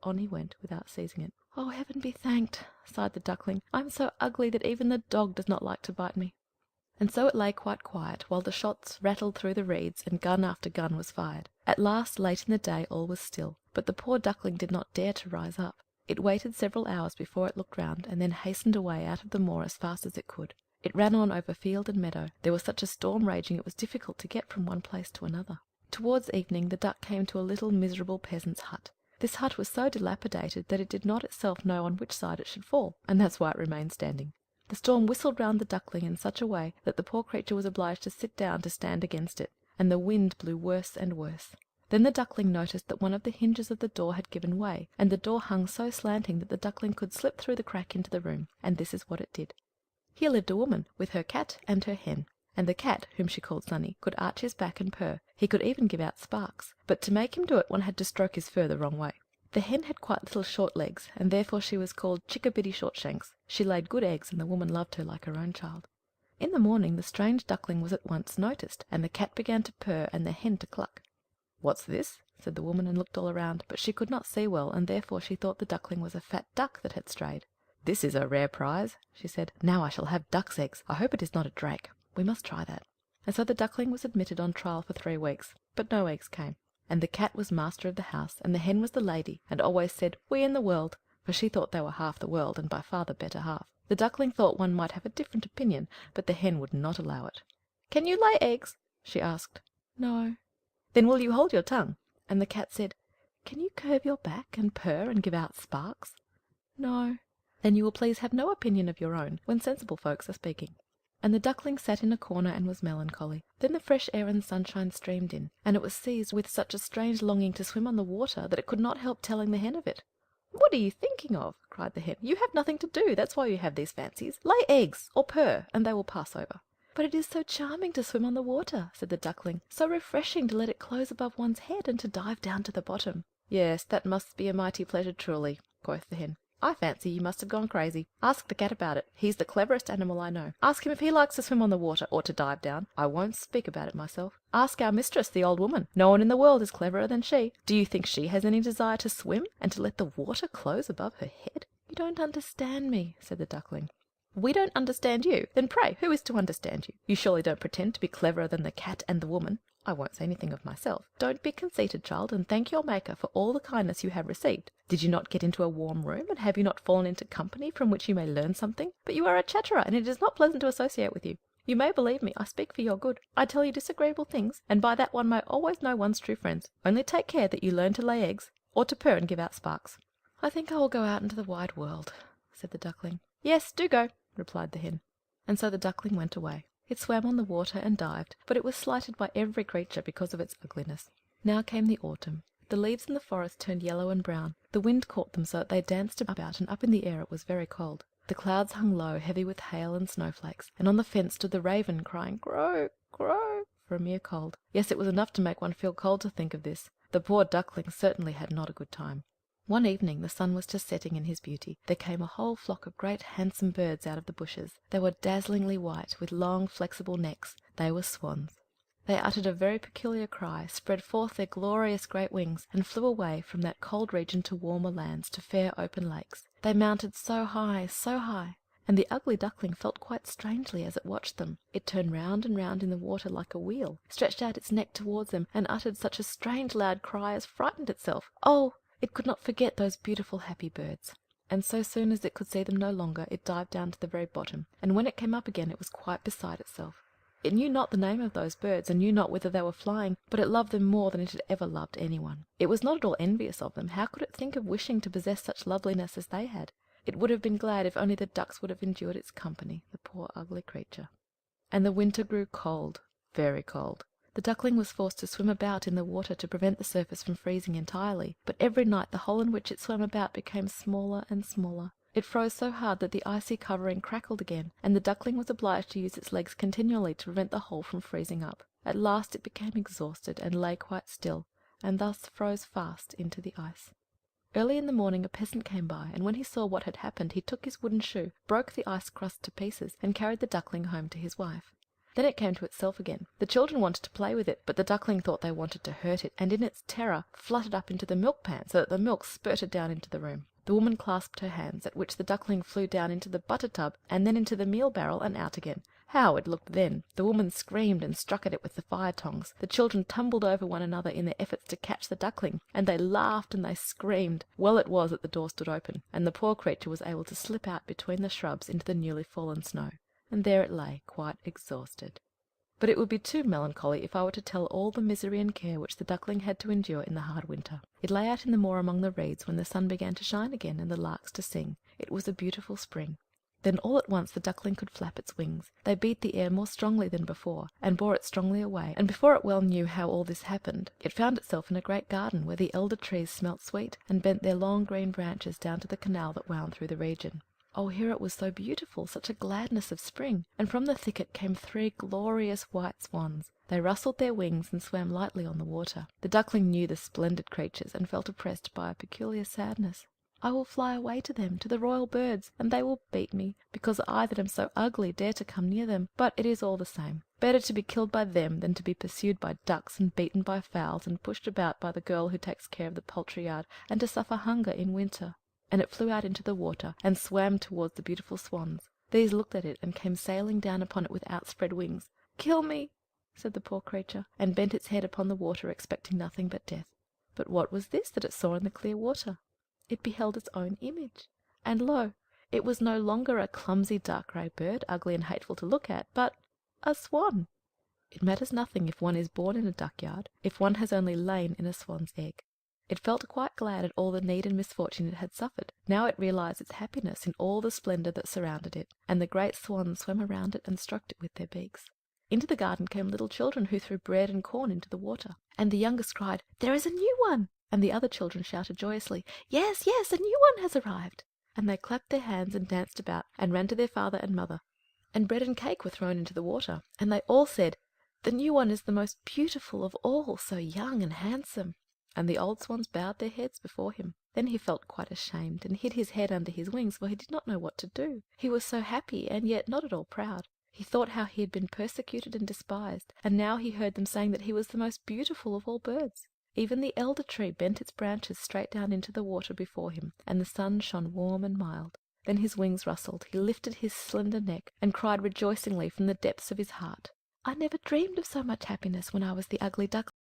on he went without seizing it. "Oh, heaven be thanked!" sighed the duckling. "I am so ugly that even the dog does not like to bite me." And so it lay quite quiet, while the shots rattled through the reeds, and gun after gun was fired. At last, late in the day, all was still, but the poor duckling did not dare to rise up. It waited several hours before it looked round, and then hastened away out of the moor as fast as it could. It ran on over field and meadow. There was such a storm raging it was difficult to get from one place to another. Towards evening the duck came to a little miserable peasant's hut. This hut was so dilapidated that it did not itself know on which side it should fall, and that's why it remained standing. The storm whistled round the duckling in such a way that the poor creature was obliged to sit down to stand against it, and the wind blew worse and worse. Then the duckling noticed that one of the hinges of the door had given way, and the door hung so slanting that the duckling could slip through the crack into the room, and this is what it did. Here lived a woman, with her cat and her hen, and the cat, whom she called Sunny, could arch his back and purr. He could even give out sparks, but to make him do it one had to stroke his fur the wrong way. The hen had quite little short legs, and therefore she was called Chickabiddy Shortshanks. She laid good eggs, and the woman loved her like her own child. In the morning the strange duckling was at once noticed, and the cat began to purr and the hen to cluck. "What's this?" said the woman, and looked all around, but she could not see well, and therefore she thought the duckling was a fat duck that had strayed. "This is a rare prize," she said. "Now I shall have duck's eggs. I hope it is not a drake. We must try that." And so the duckling was admitted on trial for 3 weeks, but no eggs came. And the cat was master of the house, and the hen was the lady, and always said, "We in the world," for she thought they were half the world, and by far the better half. The duckling thought one might have a different opinion, but the hen would not allow it. "Can you lay eggs?" she asked. "No." "Then will you hold your tongue?" And the cat said, "Can you curve your back and purr and give out sparks?" "No." "Then you will please have no opinion of your own when sensible folks are speaking." And the duckling sat in a corner and was melancholy. Then the fresh air and sunshine streamed in, and it was seized with such a strange longing to swim on the water that it could not help telling the hen of it. "What are you thinking of?" cried the hen. "You have nothing to do, that's why you have these fancies. Lay eggs, or purr, and they will pass over." "But it is so charming to swim on the water," said the duckling. "So refreshing to let it close above one's head, and to dive down to the bottom." "Yes, that must be a mighty pleasure truly," quoth the hen. "I fancy you must have gone crazy. Ask the cat about it. He's the cleverest animal I know. Ask him if he likes to swim on the water, or to dive down. I won't speak about it myself. Ask our mistress, the old woman. No one in the world is cleverer than she. Do you think she has any desire to swim, and to let the water close above her head?" "You don't understand me," said the duckling. "We don't understand you? Then pray who is to understand you? You surely don't pretend to be cleverer than the cat and the woman. I won't say anything of myself. Don't be conceited, child, and thank your Maker for all the kindness you have received. Did you not get into a warm room, and have you not fallen into company from which you may learn something? But you are a chatterer, and it is not pleasant to associate with you. You may believe me, I speak for your good. I tell you disagreeable things, and by that one may always know one's true friends. Only take care that you learn to lay eggs, or to purr and give out sparks." "I think I will go out into the wide world," said the duckling. "Yes, do go," replied the hen. And so the duckling went away. It swam on the water and dived, but it was slighted by every creature because of its ugliness. Now came the autumn. The leaves in the forest turned yellow and brown. The wind caught them so that they danced about, and up in the air it was very cold. The clouds hung low, heavy with hail and snowflakes, and on the fence stood the raven, crying "Croak, croak," for a mere cold. Yes, it was enough to make one feel cold to think of this. The poor duckling certainly had not a good time. One evening the sun was just setting in his beauty. There came a whole flock of great handsome birds out of the bushes. They were dazzlingly white, with long flexible necks. They were swans. They uttered a very peculiar cry, spread forth their glorious great wings, and flew away from that cold region to warmer lands, to fair open lakes. They mounted so high, and the ugly duckling felt quite strangely as it watched them. It turned round and round in the water like a wheel, stretched out its neck towards them, and uttered such a strange loud cry as frightened itself. Oh! It could not forget those beautiful happy birds. And so soon as it could see them no longer, it dived down to the very bottom, and when it came up again it was quite beside itself. It knew not the name of those birds, and knew not whither they were flying, but it loved them more than it had ever loved anyone. It was not at all envious of them. How could it think of wishing to possess such loveliness as they had? It would have been glad if only the ducks would have endured its company, the poor ugly creature. And the winter grew cold, very cold. The duckling was forced to swim about in the water to prevent the surface from freezing entirely, but every night the hole in which it swam about became smaller and smaller. It froze so hard that the icy covering crackled again, and the duckling was obliged to use its legs continually to prevent the hole from freezing up. At last it became exhausted, and lay quite still, and thus froze fast into the ice. Early in the morning a peasant came by, and when he saw what had happened he took his wooden shoe, broke the ice crust to pieces, and carried the duckling home to his wife. Then it came to itself again. The children wanted to play with it, but the Duckling thought they wanted to hurt it, and in its terror fluttered up into the milk pan, so that the milk spurted down into the room. The woman clasped her hands, at which the Duckling flew down into the butter tub, and then into the meal barrel, and out again. How it looked then! The woman screamed and struck at it with the fire tongs. The children tumbled over one another in their efforts to catch the Duckling, and they laughed and they screamed. Well it was that the door stood open, and the poor creature was able to slip out between the shrubs into the newly fallen snow. And there it lay, quite exhausted. But it would be too melancholy if I were to tell all the misery and care which the Duckling had to endure in the hard winter. It lay out in the moor among the reeds when the sun began to shine again and the larks to sing. It was a beautiful spring. Then all at once the Duckling could flap its wings. They beat the air more strongly than before, and bore it strongly away, and before it well knew how all this happened, it found itself in a great garden, where the elder trees smelt sweet, and bent their long green branches down to the canal that wound through the region. Oh, here it was so beautiful, such a gladness of spring! And from the thicket came 3 glorious white swans. They rustled their wings and swam lightly on the water. The Duckling knew the splendid creatures, and felt oppressed by a peculiar sadness. I will fly away to them, to the royal birds, and they will beat me, because I that am so ugly dare to come near them. But it is all the same. Better to be killed by them than to be pursued by ducks, and beaten by fowls, and pushed about by the girl who takes care of the poultry yard, and to suffer hunger in winter. And it flew out into the water, and swam towards the beautiful swans. These looked at it, and came sailing down upon it with outspread wings. "Kill me," said the poor creature, and bent its head upon the water, expecting nothing but death. But what was this that it saw in the clear water? It beheld its own image, and lo! it was no longer a clumsy dark grey bird, ugly and hateful to look at, but a swan. It matters nothing if one is born in a duck-yard, if one has only lain in a swan's egg. It felt quite glad at all the need and misfortune it had suffered. Now it realized its happiness in all the splendor that surrounded it, and the great swans swam around it and stroked it with their beaks. Into the garden came little children who threw bread and corn into the water, and the youngest cried, "There is a new one!" And the other children shouted joyously, "Yes, yes, a new one has arrived!" And they clapped their hands and danced about, and ran to their father and mother. And bread and cake were thrown into the water, and they all said, "The new one is the most beautiful of all, so young and handsome." And the old swans bowed their heads before him. Then he felt quite ashamed, and hid his head under his wings, for he did not know what to do. He was so happy, and yet not at all proud. He thought how he had been persecuted and despised, and now he heard them saying that he was the most beautiful of all birds. Even the elder tree bent its branches straight down into the water before him, and the sun shone warm and mild. Then his wings rustled, he lifted his slender neck, and cried rejoicingly from the depths of his heart, "I never dreamed of so much happiness when I was the ugly duckling.